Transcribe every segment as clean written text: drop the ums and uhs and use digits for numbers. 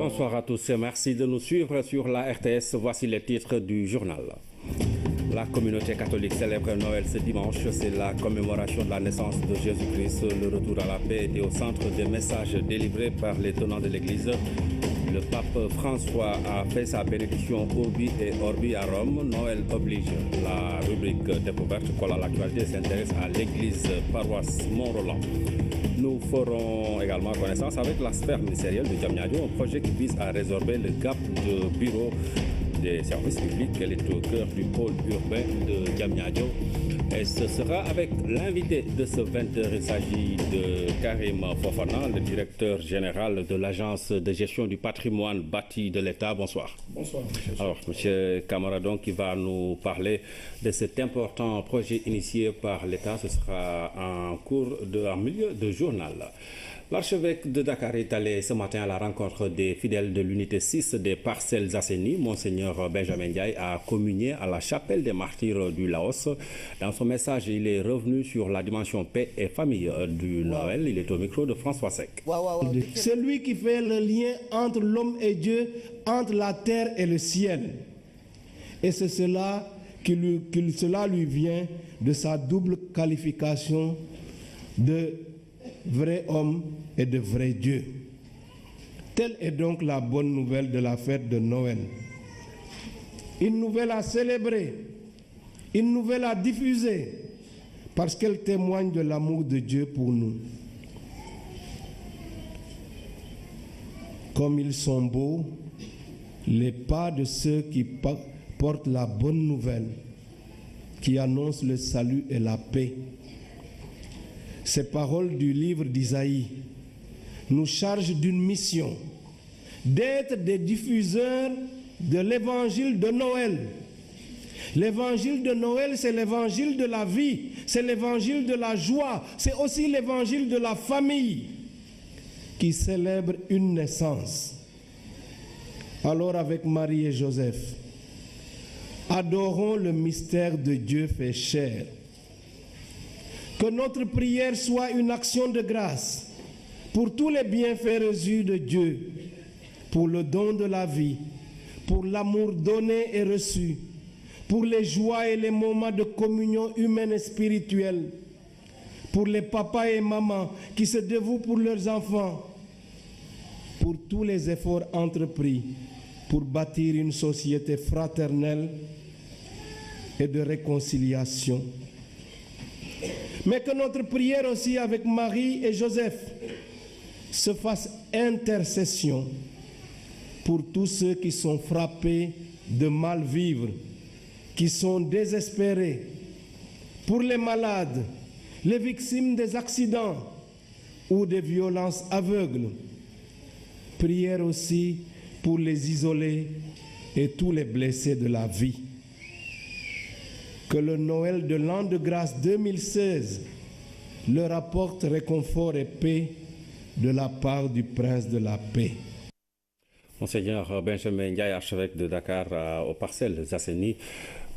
Bonsoir à tous et merci de nous suivre sur la RTS. Voici les titres du journal. La communauté catholique célèbre Noël ce dimanche. C'est la commémoration de la naissance de Jésus-Christ. Le retour à la paix était au centre des messages délivrés par les tenants de l'Église. Le pape François a fait sa bénédiction Urbi et Orbi à Rome. Noël oblige. La rubrique découverte colle à l'actualité s'intéresse à l'église paroisse Mont-Roland. Nous ferons également connaissance avec la sphère ministérielle de Diamniadio, un projet qui vise à résorber le gap de bureau des services publics. Elle est au cœur du pôle urbain de Diamniadio. Et ce sera avec l'invité de ce 20h. Il s'agit de Karim Fofana, le directeur général de l'Agence de gestion du patrimoine bâti de l'État. Bonsoir. Bonsoir. Alors, M. Camara, donc, qui va nous parler de cet important projet initié par l'État. Ce sera en milieu de journal. L'archevêque de Dakar est allé ce matin à la rencontre des fidèles de l'unité 6 des Parcelles Assainies. Monseigneur Benjamin Ndiaye a communié à la chapelle des martyrs du Laos. Dans son message, il est revenu sur la dimension paix et famille du Noël. Il est au micro de François Seck. Celui qui fait le lien entre l'homme et Dieu, entre la terre et le ciel. Et c'est cela cela lui vient de sa double qualification de vrai homme et de vrai Dieu. Telle est donc la bonne nouvelle de la fête de Noël. Une nouvelle à célébrer, une nouvelle à diffuser, parce qu'elle témoigne de l'amour de Dieu pour nous. Comme ils sont beaux, les pas de ceux qui portent la bonne nouvelle, qui annoncent le salut et la paix. Ces paroles du livre d'Isaïe nous chargent d'une mission, d'être des diffuseurs de l'évangile de Noël. L'évangile de Noël, c'est l'évangile de la vie, c'est l'évangile de la joie, c'est aussi l'évangile de la famille qui célèbre une naissance. Alors avec Marie et Joseph, adorons le mystère de Dieu fait chair. Que notre prière soit une action de grâce pour tous les bienfaits reçus de Dieu, pour le don de la vie, pour l'amour donné et reçu, pour les joies et les moments de communion humaine et spirituelle, pour les papas et mamans qui se dévouent pour leurs enfants, pour tous les efforts entrepris pour bâtir une société fraternelle et de réconciliation. Mais que notre prière aussi avec Marie et Joseph se fasse intercession pour tous ceux qui sont frappés de mal vivre, qui sont désespérés, pour les malades, les victimes des accidents ou des violences aveugles. Prière aussi pour les isolés et tous les blessés de la vie. Que le Noël de l'an de grâce 2016 leur apporte réconfort et paix de la part du Prince de la paix. Monseigneur Benjamin Ndiaye, archevêque de Dakar, aux Parcelles Assainies,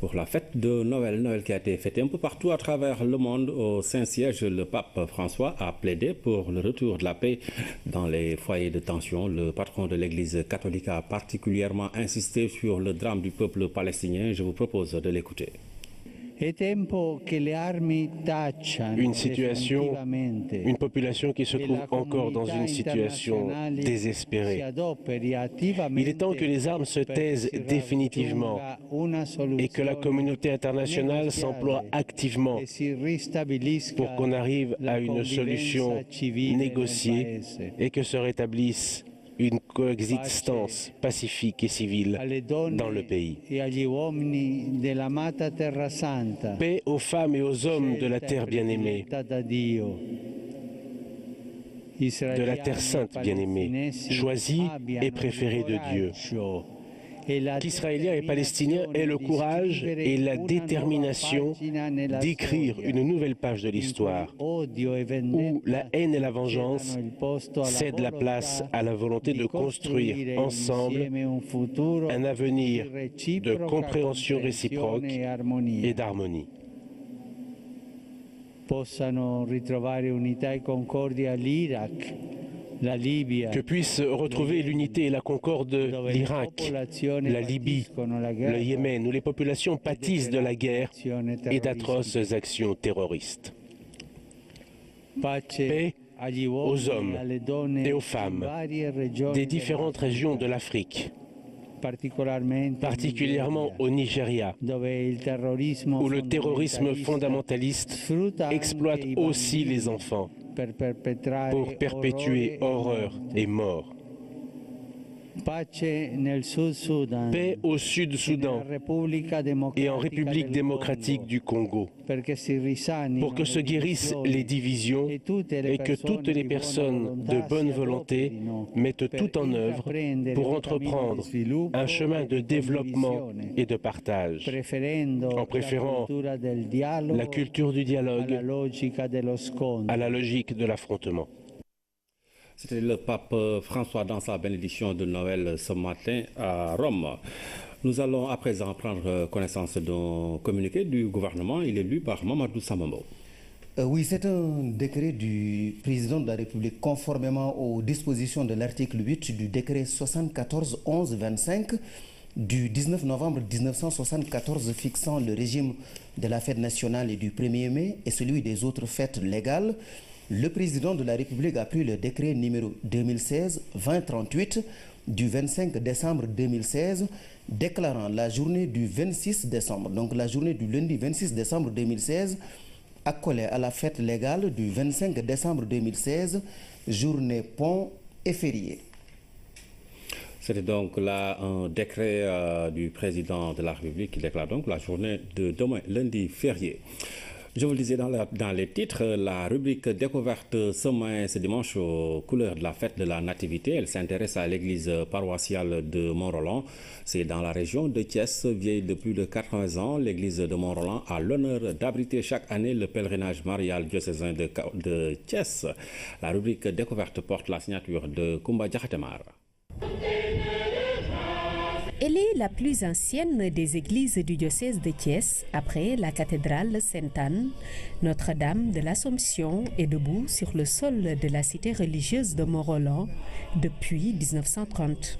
pour la fête de Noël. Noël qui a été fêtée un peu partout à travers le monde. Au Saint-Siège, le pape François a plaidé pour le retour de la paix dans les foyers de tension. Le patron de l'Église catholique a particulièrement insisté sur le drame du peuple palestinien. Je vous propose de l'écouter. Une population qui se trouve encore dans une situation désespérée. Il est temps que les armes se taisent définitivement et que la communauté internationale s'emploie activement pour qu'on arrive à une solution négociée et que se rétablisse une coexistence pacifique et civile dans le pays. Paix aux femmes et aux hommes de la terre bien-aimée, de la terre sainte bien-aimée, choisie et préférée de Dieu. Qu'Israéliens et Palestiniens aient le courage et la détermination d'écrire une nouvelle page de l'histoire, où la haine et la vengeance cèdent la place à la volonté de construire ensemble un avenir de compréhension réciproque et d'harmonie. Possano ritrovare unità e concordia l'Iraq, que puisse retrouver l'unité et la concorde l'Irak, la Libye, le Yémen, où les populations pâtissent de la guerre et d'atroces actions terroristes. Paix aux hommes et aux femmes des différentes régions de l'Afrique, particulièrement au Nigeria, où le terrorisme fondamentaliste exploite aussi les enfants pour perpétuer horreur et mort. Paix au Sud-Soudan et en République démocratique du Congo, pour que se guérissent les divisions et que toutes les personnes de bonne volonté mettent tout en œuvre pour entreprendre un chemin de développement et de partage, en préférant la culture du dialogue à la logique de l'affrontement. C'était le pape François dans sa bénédiction de Noël ce matin à Rome. Nous allons à présent prendre connaissance d'un communiqué du gouvernement. Il est lu par Mamadou Samambo. Oui, c'est un décret du président de la République conformément aux dispositions de l'article 8 du décret 74-11-25 du 19 novembre 1974 fixant le régime de la fête nationale et du 1er mai et celui des autres fêtes légales. Le président de la République a pris le décret numéro 2016-2038 du 25 décembre 2016 déclarant la journée du 26 décembre, donc la journée du lundi 26 décembre 2016, accolée à la fête légale du 25 décembre 2016, journée pont et férié. C'était donc là un décret du président de la République qui déclare donc la journée de demain, lundi férié. Je vous le disais dans les titres, la rubrique découverte ce dimanche aux couleurs de la fête de la Nativité. Elle s'intéresse à l'église paroissiale de Mont-Roland. C'est dans la région de Thiès, vieille de plus de 80 ans. L'église de Mont-Roland a l'honneur d'abriter chaque année le pèlerinage marial diocésain de Thiès. La rubrique découverte porte la signature de Koumba Diakhatemar. Elle est la plus ancienne des églises du diocèse de Thiès, après la cathédrale Sainte-Anne. Notre-Dame de l'Assomption est debout sur le sol de la cité religieuse de Mont-Roland depuis 1930.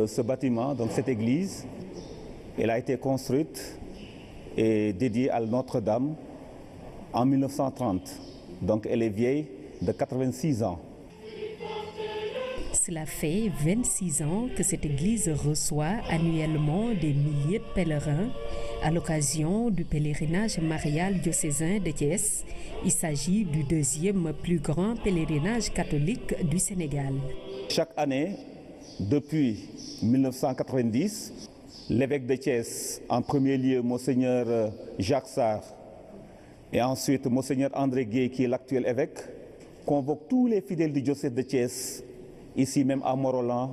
Ce bâtiment, donc cette église, elle a été construite et dédiée à Notre-Dame en 1930. Donc elle est vieille de 86 ans. Cela fait 26 ans que cette église reçoit annuellement des milliers de pèlerins à l'occasion du pèlerinage marial diocésain de Thiès. Il s'agit du deuxième plus grand pèlerinage catholique du Sénégal. Chaque année, depuis 1990, l'évêque de Thiès, en premier lieu Monseigneur Jacques Sarr, et ensuite Monseigneur André Gueye, qui est l'actuel évêque, convoque tous les fidèles du diocèse de Thiès, ici même à Mont-Roland,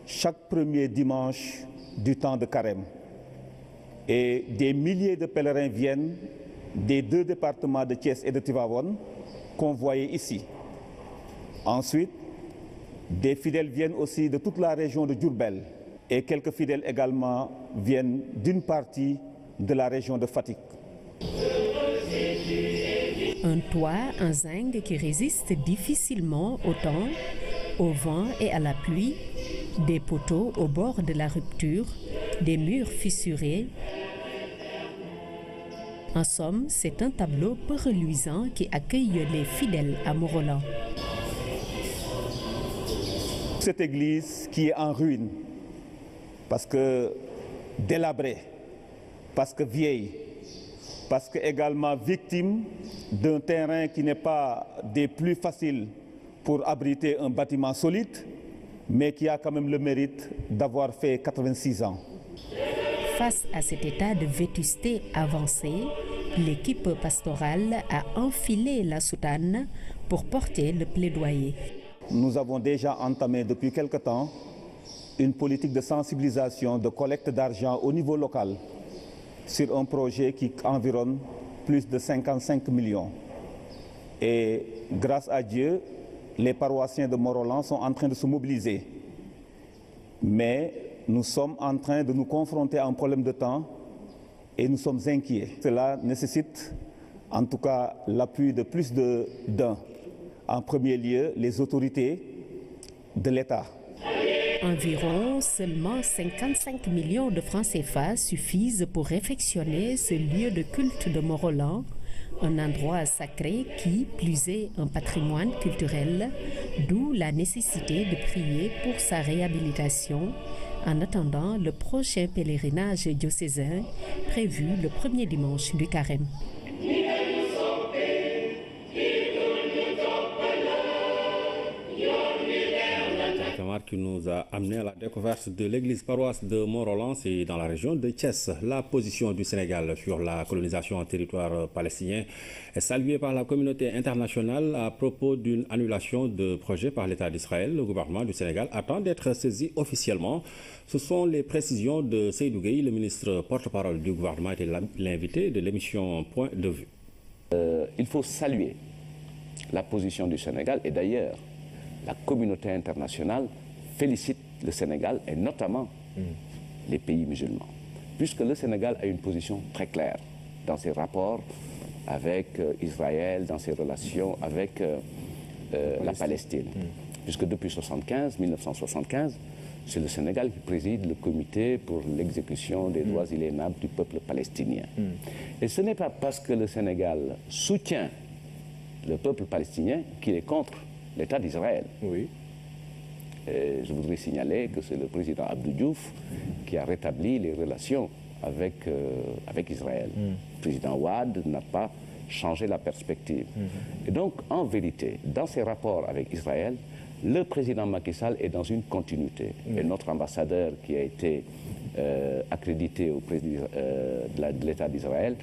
chaque premier dimanche du temps de carême. Et des milliers de pèlerins viennent des deux départements de Thiès et de Tivaouane, convoyés ici. Ensuite, des fidèles viennent aussi de toute la région de Diourbel et quelques fidèles également viennent d'une partie de la région de Fatick. Un toit en zinc qui résiste difficilement au temps, au vent et à la pluie, des poteaux au bord de la rupture, des murs fissurés. En somme, c'est un tableau peu reluisant qui accueille les fidèles à Mont-Roland. Cette église qui est en ruine, parce que délabrée, parce que vieille, parce que également victime d'un terrain qui n'est pas des plus faciles pour abriter un bâtiment solide, mais qui a quand même le mérite d'avoir fait 86 ans. Face à cet état de vétusté avancée, l'équipe pastorale a enfilé la soutane pour porter le plaidoyer. Nous avons déjà entamé depuis quelque temps une politique de sensibilisation, de collecte d'argent au niveau local sur un projet qui environne plus de 55 millions. Et grâce à Dieu, les paroissiens de Mont-Roland sont en train de se mobiliser. Mais nous sommes en train de nous confronter à un problème de temps et nous sommes inquiets. Cela nécessite en tout cas l'appui de plus d'un. en premier lieu les autorités de l'État. Environ seulement 55 millions de francs CFA suffisent pour réfectionner ce lieu de culte de Morolan, un endroit sacré qui, plus est, un patrimoine culturel, d'où la nécessité de prier pour sa réhabilitation en attendant le prochain pèlerinage diocésain prévu le premier dimanche du Carême. Qui nous a amené à la découverte de l'église paroisse de Morolan, c'est dans la région de Thiès. La position du Sénégal sur la colonisation en territoire palestinien est saluée par la communauté internationale à propos d'une annulation de projet par l'État d'Israël. Le gouvernement du Sénégal attend d'être saisi officiellement. Ce sont les précisions de Seydou Gueye, le ministre porte-parole du gouvernement, était l'invité de l'émission Point de vue. Il faut saluer la position du Sénégal et d'ailleurs la communauté internationale félicite le Sénégal et notamment les pays musulmans, puisque le Sénégal a une position très claire dans ses rapports avec Israël, dans ses relations avec la Palestine. Puisque depuis 1975, c'est le Sénégal qui préside le comité pour l'exécution des droits inaliénables du peuple palestinien. Et ce n'est pas parce que le Sénégal soutient le peuple palestinien qu'il est contre l'État d'Israël. Oui. Et je voudrais signaler que c'est le président Abdou Diouf qui a rétabli les relations avec Israël. Le président Ouad n'a pas changé la perspective. Et donc, en vérité, dans ses rapports avec Israël, le président Macky Sall est dans une continuité. Et notre ambassadeur qui a été accrédité au président de l'État d'Israël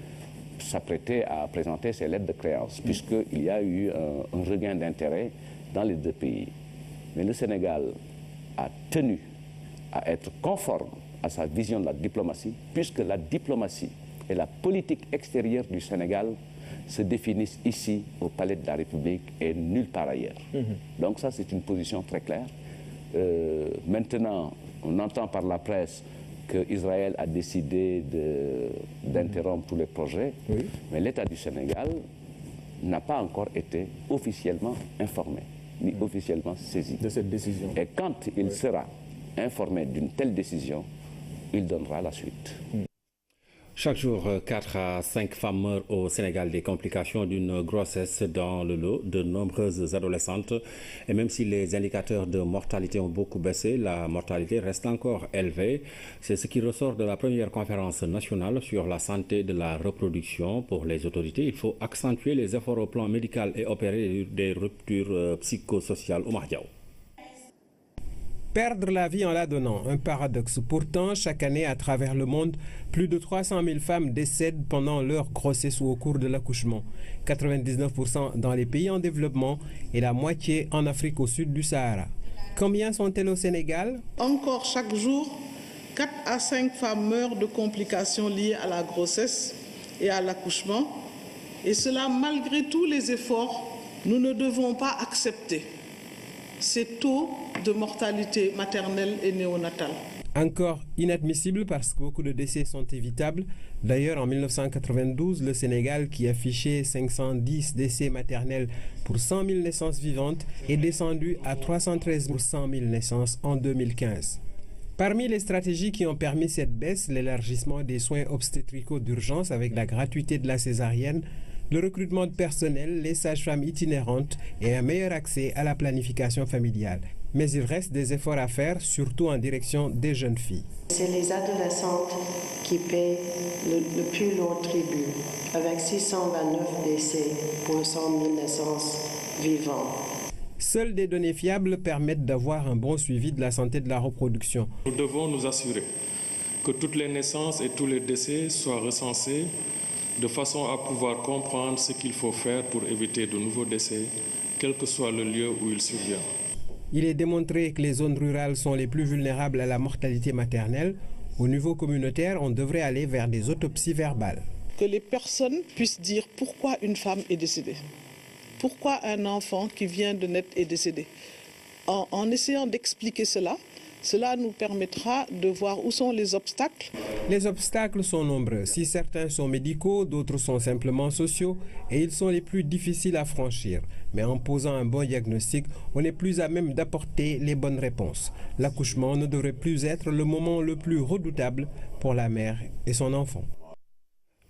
s'apprêtait à présenter ses lettres de créance, puisqu'il y a eu un regain d'intérêt dans les deux pays. Mais le Sénégal a tenu à être conforme à sa vision de la diplomatie, puisque la diplomatie et la politique extérieure du Sénégal se définissent ici, au Palais de la République, et nulle part ailleurs. Donc ça, c'est une position très claire. Maintenant, on entend par la presse qu'Israël a décidé d'interrompre tous les projets, mais l'État du Sénégal n'a pas encore été officiellement informé, ni officiellement saisi de cette décision. Et quand il sera informé d'une telle décision, il donnera la suite. Chaque jour, 4 à 5 femmes meurent au Sénégal des complications d'une grossesse dans le lot de nombreuses adolescentes. Et même si les indicateurs de mortalité ont beaucoup baissé, la mortalité reste encore élevée. C'est ce qui ressort de la première conférence nationale sur la santé de la reproduction. Pour les autorités, il faut accentuer les efforts au plan médical et opérer des ruptures psychosociales. Oumar Diaw. Perdre la vie en la donnant, un paradoxe. Pourtant, chaque année, à travers le monde, plus de 300 000 femmes décèdent pendant leur grossesse ou au cours de l'accouchement. 99% dans les pays en développement et la moitié en Afrique au sud du Sahara. Combien sont-elles au Sénégal? Encore chaque jour, 4 à 5 femmes meurent de complications liées à la grossesse et à l'accouchement. Et cela, malgré tous les efforts, nous ne devons pas accepter ces taux de mortalité maternelle et néonatale. Encore inadmissible parce que beaucoup de décès sont évitables. D'ailleurs, en 1992, le Sénégal, qui affichait 510 décès maternels pour 100 000 naissances vivantes, est descendu à 313 pour 100 000 naissances en 2015. Parmi les stratégies qui ont permis cette baisse, l'élargissement des soins obstétricaux d'urgence avec la gratuité de la césarienne, le recrutement de personnel, les sages-femmes itinérantes et un meilleur accès à la planification familiale. Mais il reste des efforts à faire, surtout en direction des jeunes filles. C'est les adolescentes qui paient le plus lourd tribut, avec 629 décès pour 100 000 naissances vivantes. Seules des données fiables permettent d'avoir un bon suivi de la santé de la reproduction. Nous devons nous assurer que toutes les naissances et tous les décès soient recensés de façon à pouvoir comprendre ce qu'il faut faire pour éviter de nouveaux décès, quel que soit le lieu où il survient. Il est démontré que les zones rurales sont les plus vulnérables à la mortalité maternelle. Au niveau communautaire, on devrait aller vers des autopsies verbales. Que les personnes puissent dire pourquoi une femme est décédée. Pourquoi un enfant qui vient de naître est décédé. En essayant d'expliquer cela, Cela nous permettra de voir où sont les obstacles. Les obstacles sont nombreux. Si certains sont médicaux, d'autres sont simplement sociaux et ils sont les plus difficiles à franchir. Mais en posant un bon diagnostic, on est plus à même d'apporter les bonnes réponses. L'accouchement ne devrait plus être le moment le plus redoutable pour la mère et son enfant.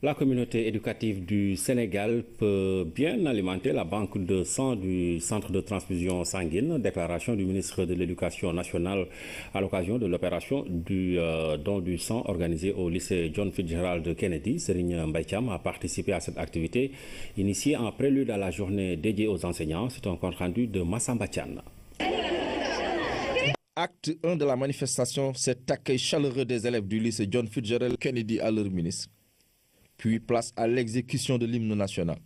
La communauté éducative du Sénégal peut bien alimenter la banque de sang du centre de transfusion sanguine. Déclaration du ministre de l'Éducation nationale à l'occasion de l'opération du don du sang organisée au lycée John Fitzgerald Kennedy. Serigne Mbaye Thiam a participé à cette activité initiée en prélude à la journée dédiée aux enseignants. C'est un compte rendu de Massamba Thiam. Acte 1 de la manifestation, cet accueil chaleureux des élèves du lycée John Fitzgerald Kennedy à leur ministre. Puis place à l'exécution de l'hymne national.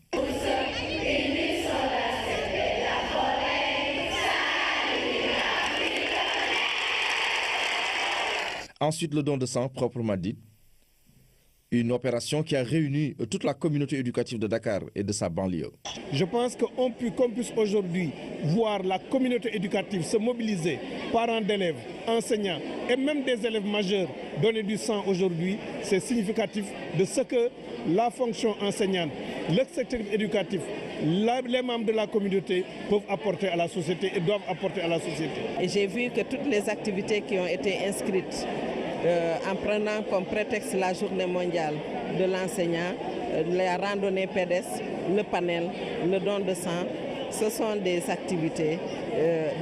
Ensuite, le don de sang proprement dit. Une opération qui a réuni toute la communauté éducative de Dakar et de sa banlieue. Je pense qu'on puisse aujourd'hui voir la communauté éducative se mobiliser, parents d'élèves, enseignants et même des élèves majeurs donner du sang aujourd'hui. C'est significatif de ce que la fonction enseignante, le secteur éducatif, les membres de la communauté peuvent apporter à la société et doivent apporter à la société. Et j'ai vu que toutes les activités qui ont été inscrites en prenant comme prétexte la journée mondiale de l'enseignant, la randonnée pédestre, le panel, le don de sang, ce sont des activités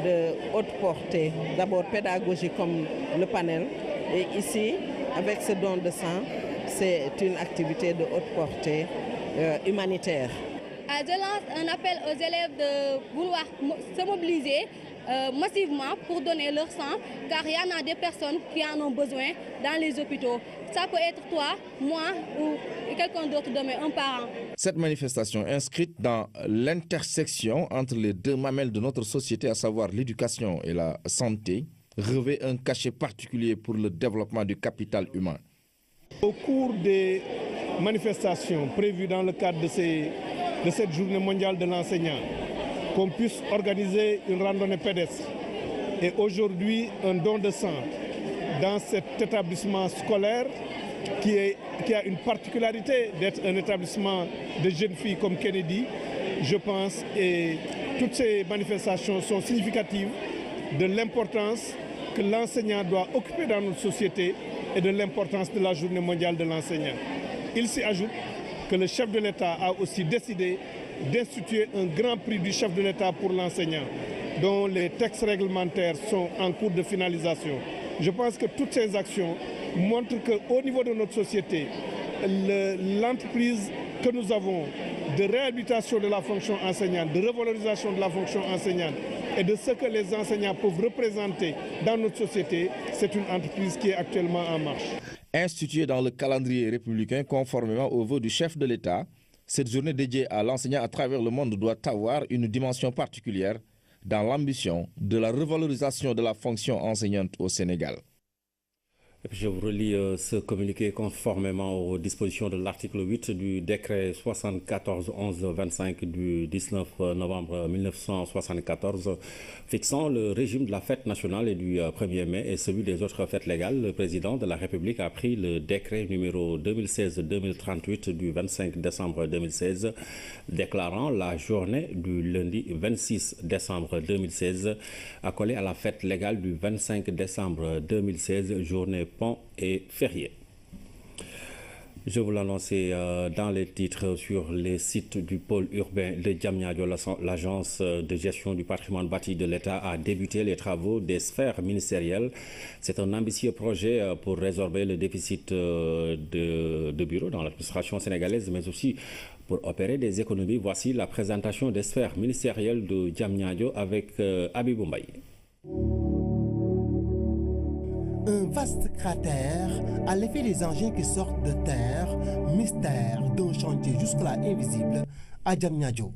de haute portée, d'abord pédagogique comme le panel, et ici, avec ce don de sang, c'est une activité de haute portée humanitaire. Je lance un appel aux élèves de vouloir se mobiliser massivement pour donner leur sang, car il y en a des personnes qui en ont besoin dans les hôpitaux. Ça peut être toi, moi ou quelqu'un d'autre demain, un parent. Cette manifestation inscrite dans l'intersection entre les deux mamelles de notre société, à savoir l'éducation et la santé, revêt un cachet particulier pour le développement du capital humain. Au cours des manifestations prévues dans le cadre de cette journée mondiale de l'enseignant, qu'on puisse organiser une randonnée pédestre et aujourd'hui un don de sang dans cet établissement scolaire qui a une particularité d'être un établissement de jeunes filles comme Kennedy, je pense, et toutes ces manifestations sont significatives de l'importance que l'enseignant doit occuper dans notre société et de l'importance de la journée mondiale de l'enseignant. Il s'y ajoute que le chef de l'État a aussi décidé d'instituer un grand prix du chef de l'État pour l'enseignant, dont les textes réglementaires sont en cours de finalisation. Je pense que toutes ces actions montrent qu'au niveau de notre société, l'entreprise que nous avons de réhabilitation de la fonction enseignante, de revalorisation de la fonction enseignante et de ce que les enseignants peuvent représenter dans notre société, c'est une entreprise qui est actuellement en marche. Instituée dans le calendrier républicain conformément aux vœux du chef de l'État, cette journée dédiée à l'enseignant à travers le monde doit avoir une dimension particulière dans l'ambition de la revalorisation de la fonction enseignante au Sénégal. Et puis je vous relis ce communiqué conformément aux dispositions de l'article 8 du décret 74-11-25 du 19 novembre 1974 fixant le régime de la fête nationale et du 1er mai et celui des autres fêtes légales. Le président de la République a pris le décret numéro 2016-2038 du 25 décembre 2016 déclarant la journée du lundi 26 décembre 2016 accolée à la fête légale du 25 décembre 2016, journée pont et férié. Je vous l'annonçais dans les titres sur les sites du pôle urbain de Diamniadio. L'agence de gestion du patrimoine bâti de l'État a débuté les travaux des sphères ministérielles. C'est un ambitieux projet pour résorber le déficit de bureaux dans l'administration sénégalaise, mais aussi pour opérer des économies. Voici la présentation des sphères ministérielles de Diamniadio avec Abibou Mbaye. Un vaste cratère à l'effet des engins qui sortent de terre, mystère d'un chantier jusque-là invisible à Diamniadio.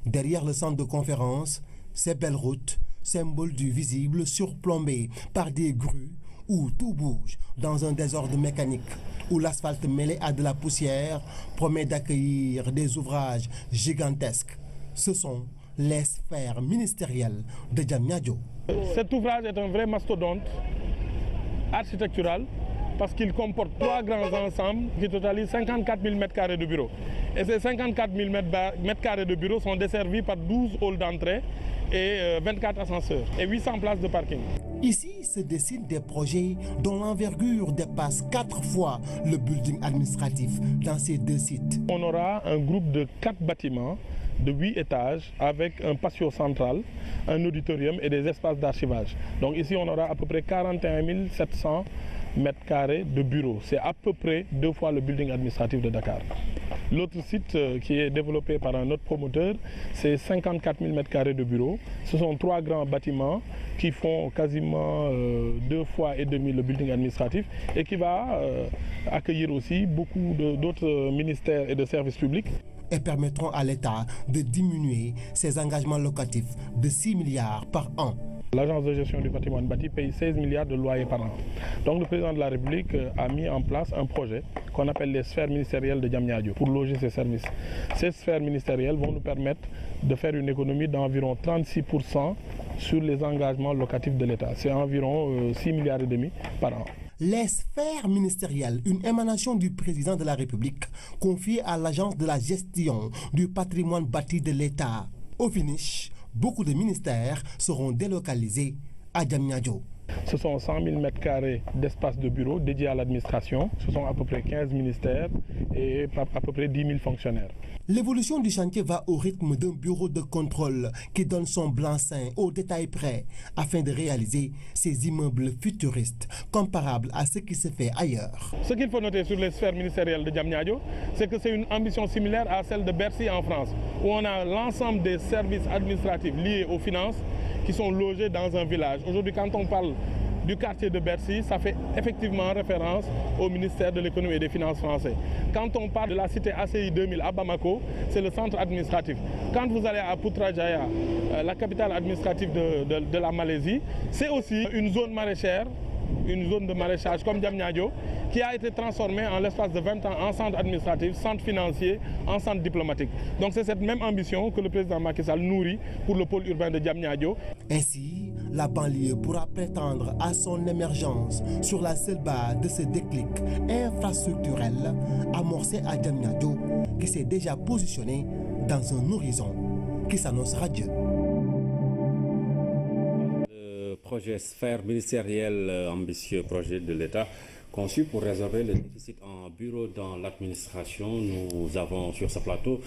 Derrière le centre de conférence, ces belles routes, symboles du visible surplombées par des grues où tout bouge dans un désordre mécanique, où l'asphalte mêlé à de la poussière promet d'accueillir des ouvrages gigantesques. Ce sont les sphères ministérielles de Diamniadio. Cet ouvrage est un vrai mastodonte architectural parce qu'il comporte 3 grands ensembles qui totalisent 54 000 m² de bureaux. Et ces 54 000 m² de bureaux sont desservis par 12 halls d'entrée et 24 ascenseurs et 800 places de parking. Ici se dessinent des projets dont l'envergure dépasse 4 fois le building administratif dans ces 2 sites. On aura un groupe de 4 bâtiments de 8 étages avec un patio central, un auditorium et des espaces d'archivage. Donc ici on aura à peu près 41 700 m² de bureaux. C'est à peu près 2 fois le building administratif de Dakar. L'autre site qui est développé par un autre promoteur, c'est 54 000 m² de bureaux. Ce sont 3 grands bâtiments qui font quasiment 2 fois et demi le building administratif et qui va accueillir aussi beaucoup d'autres ministères et de services publics. Et permettront à l'État de diminuer ses engagements locatifs de 6 milliards par an. L'agence de gestion du patrimoine bâti paye 16 milliards de loyers par an. Donc le président de la République a mis en place un projet qu'on appelle les sphères ministérielles de Diamniadio pour loger ces services. Ces sphères ministérielles vont nous permettre de faire une économie d'environ 36% sur les engagements locatifs de l'État. C'est environ 6 milliards et demi par an. Les sphères ministérielles, une émanation du président de la République, confiée à l'agence de la gestion du patrimoine bâti de l'État. Au finish, beaucoup de ministères seront délocalisés à Diamniadio. Ce sont 100 000 m² d'espace de bureau dédiés à l'administration. Ce sont à peu près 15 ministères et à peu près 10 000 fonctionnaires. L'évolution du chantier va au rythme d'un bureau de contrôle qui donne son blanc-seing au détail près afin de réaliser ces immeubles futuristes comparables à ce qui se fait ailleurs. Ce qu'il faut noter sur les sphères ministérielles de Diamniadio, c'est que c'est une ambition similaire à celle de Bercy en France, où on a l'ensemble des services administratifs liés aux finances qui sont logés dans un village. Aujourd'hui, quand on parle du quartier de Bercy, ça fait effectivement référence au ministère de l'économie et des finances français. Quand on parle de la cité ACI 2000 à Bamako, c'est le centre administratif. Quand vous allez à Putrajaya, la capitale administrative de la Malaisie, c'est aussi une zone maraîchère, une zone de maraîchage comme Diamniadio, qui a été transformée en l'espace de 20 ans en centre administratif, centre financier, en centre diplomatique. Donc c'est cette même ambition que le président Macky Sall nourrit pour le pôle urbain de Diamniadio. Ainsi, la banlieue pourra prétendre à son émergence sur la seule base de ce déclic infrastructurel amorcé à Diamniadio, qui s'est déjà positionné dans un horizon qui s'annonce radieux. Projet sphère ministérielle, ambitieux projet de l'État conçu pour résorber le déficit en bureau dans l'administration. Nous avons sur ce plateau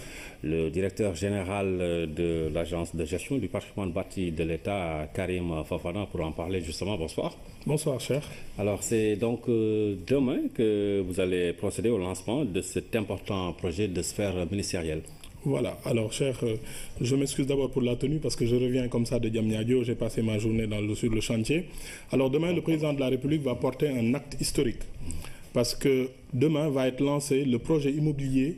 le directeur général de l'agence de gestion du patrimoine bâti de l'État, Karim Fofana, pour en parler justement. Bonsoir. Bonsoir, cher. Alors c'est donc demain que vous allez procéder au lancement de cet important projet de sphère ministérielle. Voilà, alors cher, je m'excuse d'abord pour la tenue parce que je reviens comme ça de Diamniadio, j'ai passé ma journée sur le chantier. Alors demain, le président de la République va porter un acte historique parce que demain va être lancé le projet immobilier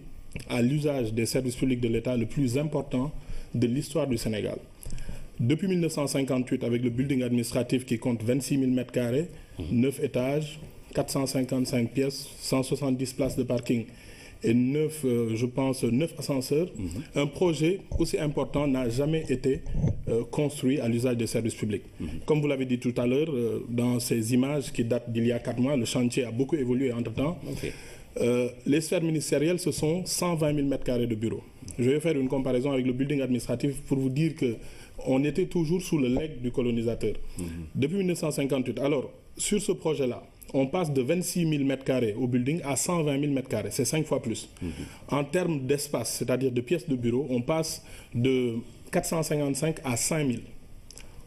à l'usage des services publics de l'État le plus important de l'histoire du Sénégal. Depuis 1958, avec le building administratif qui compte 26 000 m², 9 étages, 455 pièces, 170 places de parking et 9 ascenseurs, un projet aussi important n'a jamais été construit à l'usage des services publics. Comme vous l'avez dit tout à l'heure, dans ces images qui datent d'il y a 4 mois, le chantier a beaucoup évolué entre-temps. Les sphères ministérielles, ce sont 120 000 m² de bureaux. Je vais faire une comparaison avec le building administratif pour vous dire qu'on était toujours sous le legs du colonisateur. Depuis 1958. Alors, sur ce projet-là, on passe de 26 000 m² au building à 120 000 m². C'est 5 fois plus. En termes d'espace, c'est-à-dire de pièces de bureau, on passe de 455 à 5 000.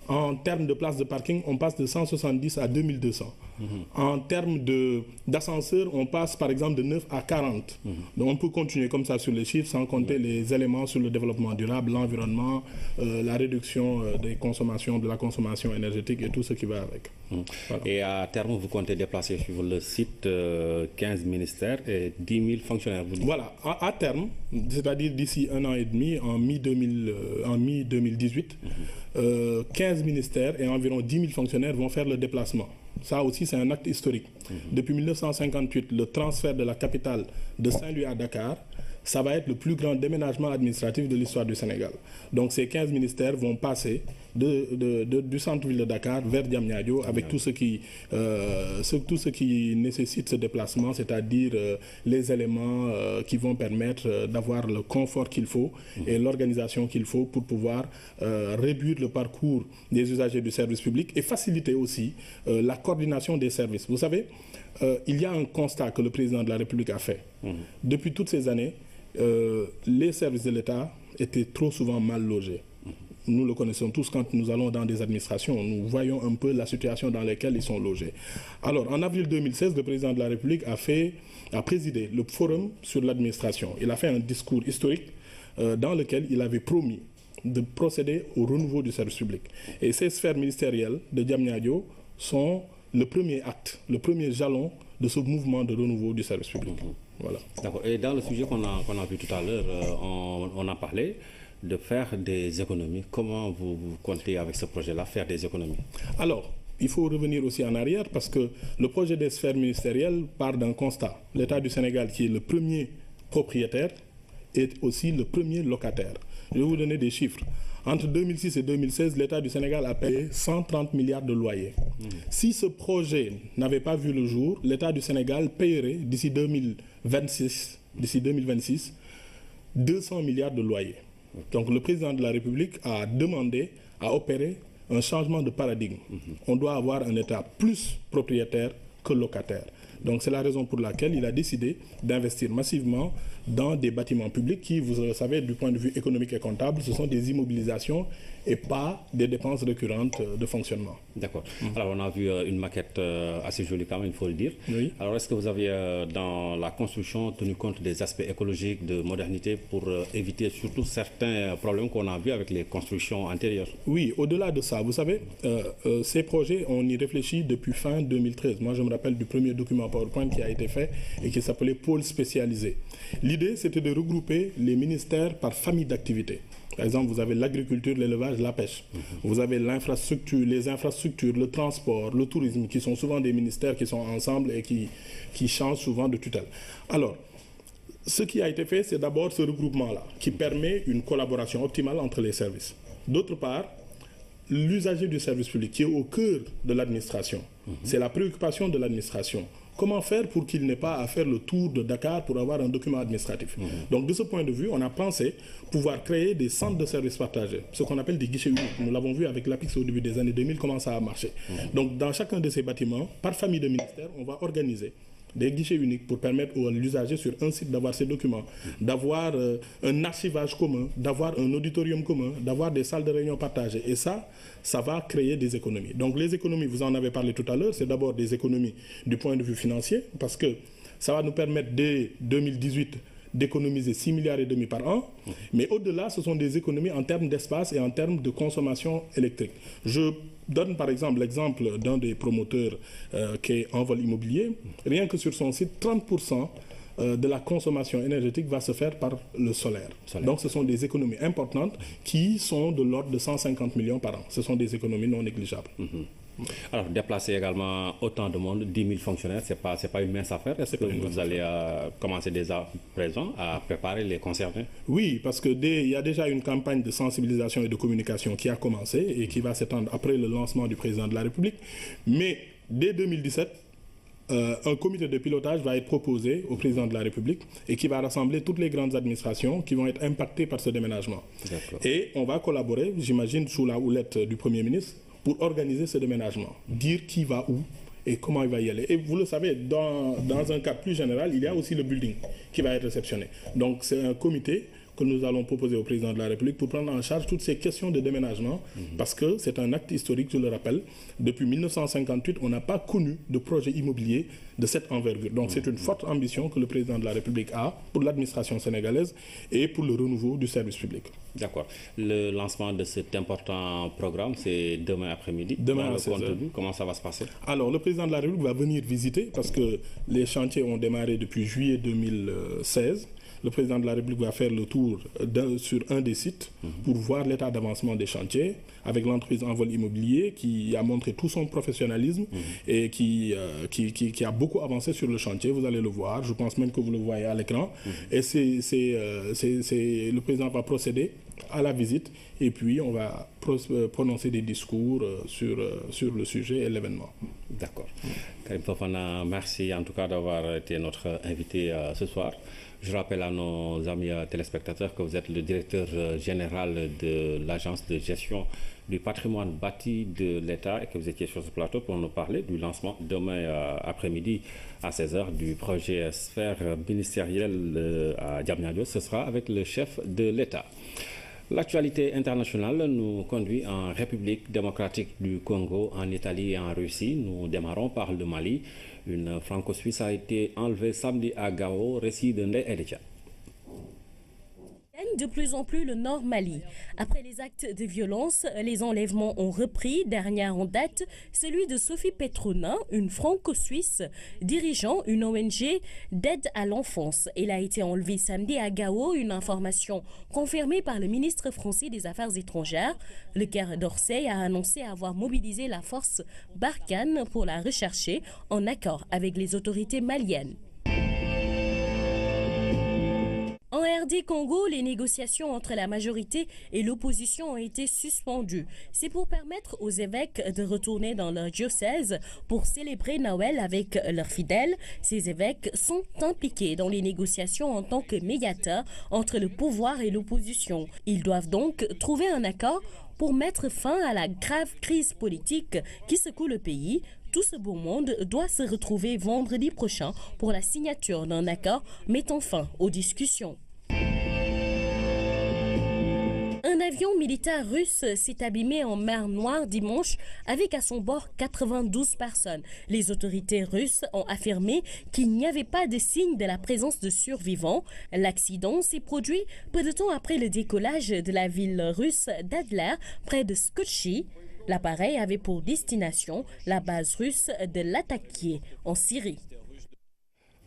En termes de places de parking, on passe de 170 à 2200. En termes d'ascenseurs, on passe par exemple de 9 à 40. Donc on peut continuer comme ça sur les chiffres sans compter les éléments sur le développement durable, l'environnement, la réduction des consommations, de la consommation énergétique et tout ce qui va avec. Voilà. Et à terme, vous comptez déplacer sur le site 15 ministères et 10 000 fonctionnaires. Voilà, à terme, c'est-à-dire d'ici 1 an et demi, en mi-2018, 15 ministères et environ 10 000 fonctionnaires vont faire le déplacement. Ça aussi, c'est un acte historique. Depuis 1958, le transfert de la capitale de Saint-Louis à Dakar, ça va être le plus grand déménagement administratif de l'histoire du Sénégal. Donc ces 15 ministères vont passer du centre-ville de Dakar vers Diamniadio, avec tout ce qui nécessite ce déplacement, c'est-à-dire les éléments qui vont permettre d'avoir le confort qu'il faut et l'organisation qu'il faut pour pouvoir réduire le parcours des usagers du service public et faciliter aussi la coordination des services. Vous savez, il y a un constat que le président de la République a fait. Depuis toutes ces années, les services de l'État étaient trop souvent mal logés. Nous le connaissons tous quand nous allons dans des administrations. Nous voyons un peu la situation dans laquelle ils sont logés. Alors, en avril 2016, le président de la République a présidé le forum sur l'administration. Il a fait un discours historique dans lequel il avait promis de procéder au renouveau du service public. Et ces sphères ministérielles de Diamniadio sont le premier acte, le premier jalon de ce mouvement de renouveau du service public. Voilà. D'accord. Et dans le sujet qu'on a vu tout à l'heure, on a parlé de faire des économies. Comment vous comptez avec ce projet-là faire des économies? Alors, il faut revenir aussi en arrière parce que le projet des sphères ministérielles part d'un constat. L'État du Sénégal, qui est le premier propriétaire, est aussi le premier locataire. Je vais vous donner des chiffres. Entre 2006 et 2016, l'État du Sénégal a payé 130 milliards de loyers. Si ce projet n'avait pas vu le jour, l'État du Sénégal payerait d'ici 2026, 200 milliards de loyers. Donc le président de la République a demandé à opérer un changement de paradigme. On doit avoir un État plus propriétaire que locataire. Donc c'est la raison pour laquelle il a décidé d'investir massivement dans des bâtiments publics qui, vous le savez, du point de vue économique et comptable, ce sont des immobilisations et pas des dépenses récurrentes de fonctionnement. D'accord. Alors on a vu une maquette assez jolie quand même, il faut le dire. Oui. Alors est-ce que vous aviez dans la construction tenu compte des aspects écologiques, de modernité pour éviter surtout certains problèmes qu'on a vus avec les constructions antérieures? Oui, au-delà de ça, vous savez, ces projets, on y réfléchit depuis fin 2013. Moi je me rappelle du premier document PowerPoint qui a été fait et qui s'appelait Pôle spécialisé. L'idée, c'était de regrouper les ministères par famille d'activités. Par exemple, vous avez l'agriculture, l'élevage, la pêche. Vous avez l'infrastructure, les infrastructures, le transport, le tourisme, qui sont souvent des ministères qui sont ensemble et qui changent souvent de tutelle. Alors, ce qui a été fait, c'est d'abord ce regroupement-là, qui permet une collaboration optimale entre les services. D'autre part, l'usager du service public, qui est au cœur de l'administration. C'est la préoccupation de l'administration. Comment faire pour qu'il n'ait pas à faire le tour de Dakar pour avoir un document administratif? Donc de ce point de vue, on a pensé pouvoir créer des centres de services partagés, ce qu'on appelle des guichets uniques. Nous l'avons vu avec l'APIX au début des années 2000, comment ça a marché. Donc dans chacun de ces bâtiments, par famille de ministères, on va organiser des guichets uniques pour permettre à l'usager sur un site d'avoir ses documents, d'avoir un archivage commun, d'avoir un auditorium commun, d'avoir des salles de réunion partagées. Et ça va créer des économies. Donc les économies, vous en avez parlé tout à l'heure, c'est d'abord des économies du point de vue financier, parce que ça va nous permettre dès 2018 d'économiser 6,5 milliards par an. Mais au-delà, ce sont des économies en termes d'espace et en termes de consommation électrique. Je donne par exemple l'exemple d'un des promoteurs qui est Envol Immobilier. Rien que sur son site, 30% de la consommation énergétique va se faire par le solaire. Donc ce sont des économies importantes qui sont de l'ordre de 150 millions par an. Ce sont des économies non négligeables. Alors, déplacer également autant de monde, 10 000 fonctionnaires, ce n'est pas une mince affaire. Est-ce que vous allez commencer déjà à présent à préparer les concernés? Oui, parce qu'il y a déjà une campagne de sensibilisation et de communication qui a commencé et qui va s'étendre après le lancement du président de la République. Mais dès 2017, un comité de pilotage va être proposé au président de la République et qui va rassembler toutes les grandes administrations qui vont être impactées par ce déménagement. Et on va collaborer, j'imagine, sous la houlette du Premier ministre, pour organiser ce déménagement, dire qui va où et comment il va y aller. Et vous le savez, dans un cas plus général, il y a aussi le building qui va être réceptionné. Donc c'est un comité que nous allons proposer au président de la République pour prendre en charge toutes ces questions de déménagement, parce que c'est un acte historique, je le rappelle. Depuis 1958, on n'a pas connu de projet immobilier de cette envergure. Donc c'est une forte ambition que le président de la République a pour l'administration sénégalaise et pour le renouveau du service public. D'accord. Le lancement de cet important programme, c'est demain après-midi. Demain à 16h. Comment ça va se passer? Alors, le président de la République va venir visiter parce que les chantiers ont démarré depuis juillet 2016. le président de la République va faire le tour sur un des sites pour voir l'état d'avancement des chantiers avec l'entreprise Envol Immobilier qui a montré tout son professionnalisme et qui a beaucoup avancé sur le chantier. Vous allez le voir, je pense même que vous le voyez à l'écran. Et le président va procéder à la visite et puis on va prononcer des discours sur le sujet et l'événement. D'accord. Karim Fofana, merci en tout cas d'avoir été notre invité ce soir. Je rappelle à nos amis téléspectateurs que vous êtes le directeur général de l'agence de gestion du patrimoine bâti de l'État et que vous étiez sur ce plateau pour nous parler du lancement demain après-midi à 16h du projet Sphère ministérielle à Diamniadio. Ce sera avec le chef de l'État. L'actualité internationale nous conduit en République démocratique du Congo, en Italie et en Russie. Nous démarrons par le Mali. Une franco-suisse a été enlevée samedi à Gao, récit de Ndeye Edetia. De plus en plus le Nord Mali. Après les actes de violence, les enlèvements ont repris. Dernière en date, celui de Sophie Petronin, une franco-suisse dirigeant une ONG d'aide à l'enfance. Elle a été enlevée samedi à Gao, une information confirmée par le ministre français des Affaires étrangères. Le Quai d'Orsay a annoncé avoir mobilisé la force Barkhane pour la rechercher en accord avec les autorités maliennes. En RD Congo, les négociations entre la majorité et l'opposition ont été suspendues. C'est pour permettre aux évêques de retourner dans leur diocèse pour célébrer Noël avec leurs fidèles. Ces évêques sont impliqués dans les négociations en tant que médiateurs entre le pouvoir et l'opposition. Ils doivent donc trouver un accord pour mettre fin à la grave crise politique qui secoue le pays. Tout ce beau monde doit se retrouver vendredi prochain pour la signature d'un accord mettant fin aux discussions. Un avion militaire russe s'est abîmé en mer Noire dimanche avec à son bord 92 personnes. Les autorités russes ont affirmé qu'il n'y avait pas de signe de la présence de survivants. L'accident s'est produit peu de temps après le décollage de la ville russe d'Adler près de Skotchi. L'appareil avait pour destination la base russe de Latakia en Syrie.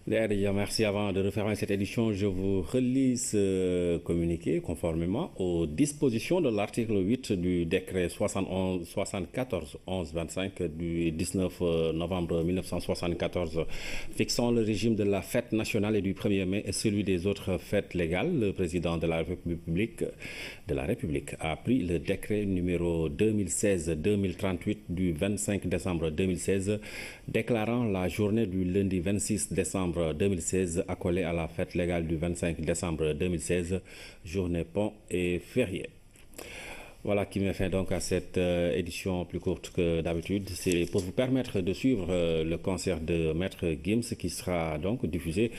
Merci. Avant de refermer cette édition, je vous relis ce communiqué conformément aux dispositions de l'article 8 du décret 74-11-25 du 19 novembre 1974 fixant le régime de la fête nationale et du 1er mai et celui des autres fêtes légales. Le président de la République a pris le décret numéro 2016-2038 du 25 décembre 2016 déclarant la journée du lundi 26 décembre 2016 accolée à la fête légale du 25 décembre 2016, journée pont et férié. Voilà qui met fin donc à cette édition plus courte que d'habitude. C'est pour vous permettre de suivre le concert de Maître Gims qui sera donc diffusé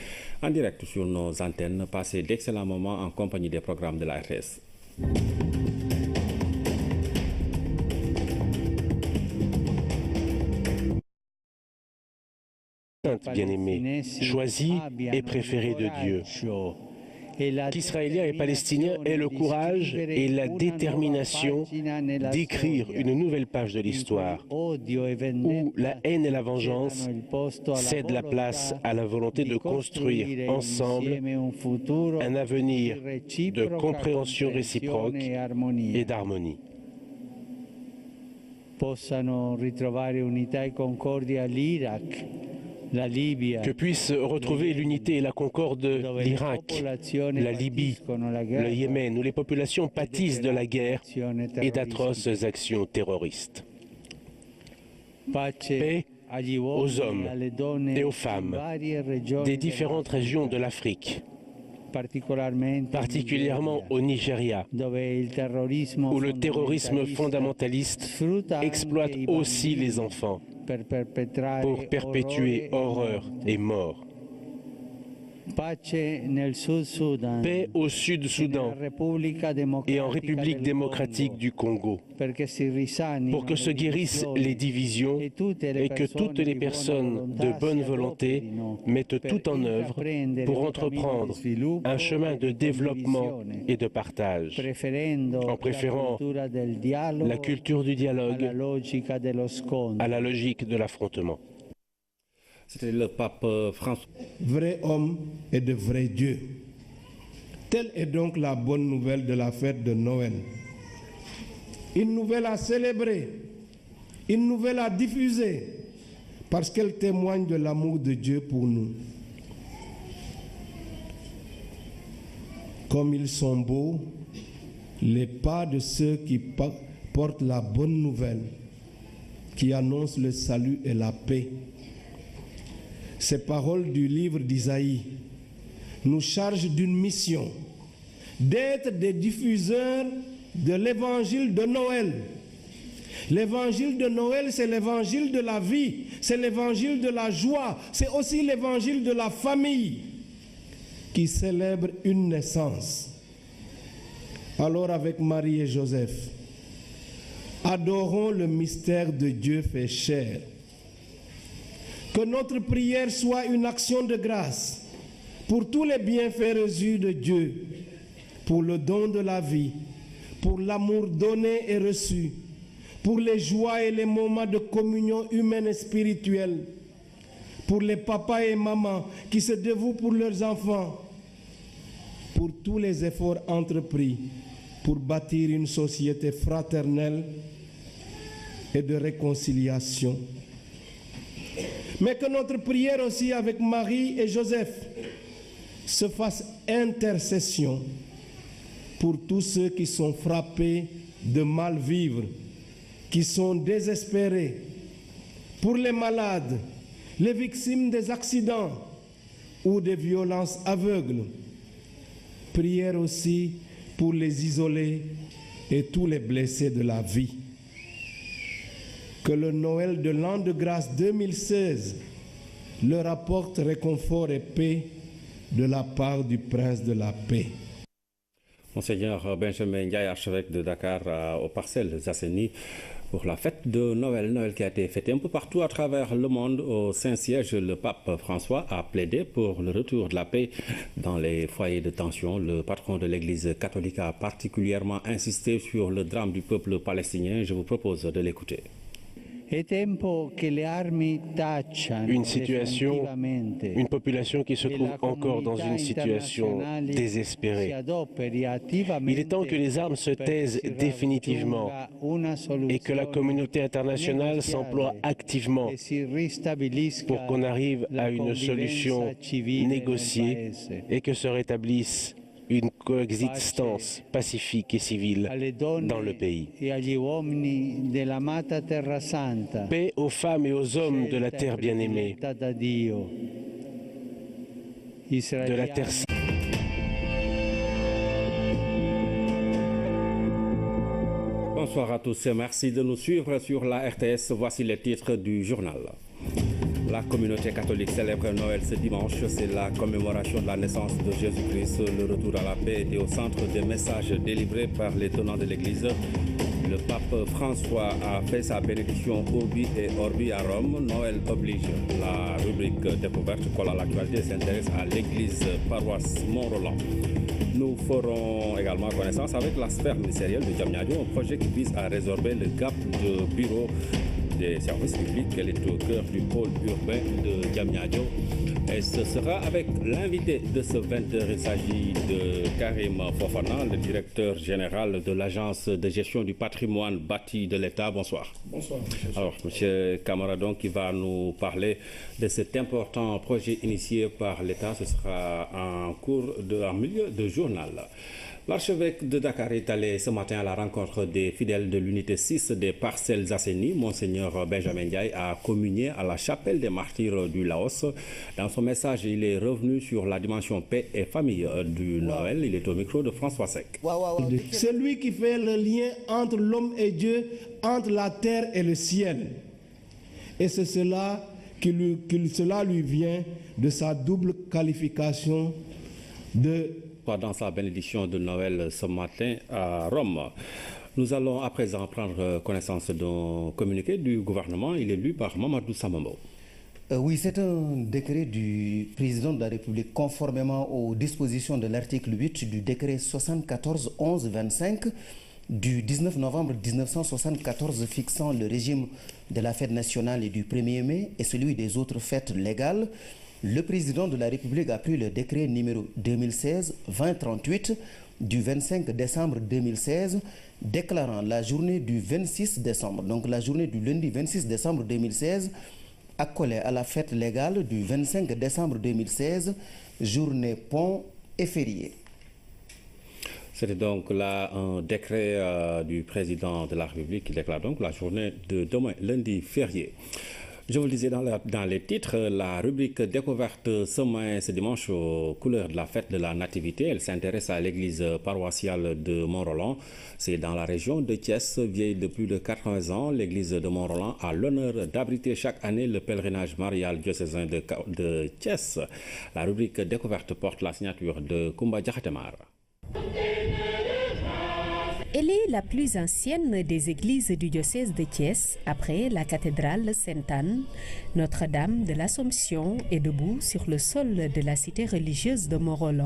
en direct sur nos antennes. Passez d'excellents moments en compagnie des programmes de la RTS. Sainte bien-aimée, choisie et préférée de Dieu, qu'Israéliens et Palestiniens aient le courage et la détermination d'écrire une nouvelle page de l'histoire, où la haine et la vengeance cèdent la place à la volonté de construire ensemble un avenir de compréhension réciproque et d'harmonie. Que puissent retrouver l'unité et la concorde l'Irak, la Libye, le Yémen, où les populations pâtissent de la guerre et d'atroces actions terroristes. Paix aux hommes et aux femmes des différentes régions de l'Afrique, particulièrement au Nigeria, où le terrorisme fondamentaliste exploite aussi les enfants pour perpétuer horreur et mort. Paix au Sud-Soudan et en République démocratique du Congo, pour que se guérissent les divisions et que toutes les personnes de bonne volonté mettent tout en œuvre pour entreprendre un chemin de développement et de partage, en préférant la culture du dialogue à la logique de l'affrontement. C'était le pape François. Vrai homme et de vrai Dieu. Telle est donc la bonne nouvelle de la fête de Noël. Une nouvelle à célébrer, une nouvelle à diffuser, parce qu'elle témoigne de l'amour de Dieu pour nous. Comme ils sont beaux, les pas de ceux qui portent la bonne nouvelle, qui annoncent le salut et la paix. Ces paroles du livre d'Isaïe nous chargent d'une mission, d'être des diffuseurs de l'évangile de Noël. L'évangile de Noël, c'est l'évangile de la vie, c'est l'évangile de la joie, c'est aussi l'évangile de la famille qui célèbre une naissance. Alors avec Marie et Joseph, adorons le mystère de Dieu fait chair. Que notre prière soit une action de grâce pour tous les bienfaits reçus de Dieu, pour le don de la vie, pour l'amour donné et reçu, pour les joies et les moments de communion humaine et spirituelle, pour les papas et mamans qui se dévouent pour leurs enfants, pour tous les efforts entrepris pour bâtir une société fraternelle et de réconciliation. Mais que notre prière aussi avec Marie et Joseph se fasse intercession pour tous ceux qui sont frappés de mal vivre, qui sont désespérés, pour les malades, les victimes des accidents ou des violences aveugles. Prière aussi pour les isolés et tous les blessés de la vie. Que le Noël de l'an de grâce 2016 leur apporte réconfort et paix de la part du Prince de la paix. Monseigneur Benjamin Ndiaye, archevêque de Dakar, aux Parcelles Assainies, pour la fête de Noël. Noël qui a été fêtée un peu partout à travers le monde. Au Saint-Siège, le pape François a plaidé pour le retour de la paix dans les foyers de tension. Le patron de l'Église catholique a particulièrement insisté sur le drame du peuple palestinien. Je vous propose de l'écouter. Une situation, une population qui se trouve encore dans une situation désespérée. Il est temps que les armes se taisent définitivement et que la communauté internationale s'emploie activement pour qu'on arrive à une solution négociée et que se rétablisse une coexistence pacifique et civile dans le pays. Paix aux femmes et aux hommes de la terre bien-aimée, de la terre sainte. Bonsoir à tous et merci de nous suivre sur la RTS. Voici les titres du journal. La communauté catholique célèbre Noël ce dimanche. C'est la commémoration de la naissance de Jésus-Christ. Le retour à la paix est au centre des messages délivrés par les tenants de l'Église. Le pape François a fait sa bénédiction Urbi et Orbi à Rome. Noël oblige. La rubrique découverte colle à l'actualité s'intéresse à l'église paroisse Mont-Roland. Nous ferons également connaissance avec la sphère ministérielle de Diamniadio, un projet qui vise à résorber le gap de bureaux des services publics. Elle est au cœur du pôle urbain de Diamniadio. Et ce sera avec l'invité de ce 20h. Il s'agit de Karim Fofana, le directeur général de l'Agence de gestion du patrimoine bâti de l'État. Bonsoir. Bonsoir. Alors, M. Camara, donc, qui va nous parler de cet important projet initié par l'État. Ce sera en milieu de journal. L'archevêque de Dakar est allé ce matin à la rencontre des fidèles de l'unité 6 des Parcelles Assainies. Monseigneur Benjamin Ndiaye a communié à la chapelle des martyrs du Laos. Dans son message, il est revenu sur la dimension paix et famille du Noël. Il est au micro de François Sec. C'est lui qui fait le lien entre l'homme et Dieu, entre la terre et le ciel. Et c'est cela cela lui vient de sa double qualification de dans sa bénédiction de Noël ce matin à Rome. Nous allons à présent prendre connaissance d'un communiqué du gouvernement. Il est lu par Mamadou Samambo. Oui, c'est un décret du président de la République conformément aux dispositions de l'article 8 du décret 74-11-25 du 19 novembre 1974 fixant le régime de la fête nationale et du 1er mai et celui des autres fêtes légales. le président de la République a pris le décret numéro 2016-2038 du 25 décembre 2016 déclarant la journée du 26 décembre, donc la journée du lundi 26 décembre 2016, accolée à la fête légale du 25 décembre 2016, journée pont et férié. C'était donc là un décret du président de la République qui déclare donc la journée de demain, lundi férié. Je vous le disais dans les titres, la rubrique découverte ce dimanche aux couleurs de la fête de la Nativité. Elle s'intéresse à l'église paroissiale de Mont-Roland. C'est dans la région de Thiès, vieille de plus de 80 ans. L'église de Mont-Roland a l'honneur d'abriter chaque année le pèlerinage marial diocésain de Thiès. La rubrique découverte porte la signature de Koumba Diakhatemar. Elle est la plus ancienne des églises du diocèse de Thiès, après la cathédrale Sainte-Anne. Notre-Dame de l'Assomption est debout sur le sol de la cité religieuse de Mont-Roland.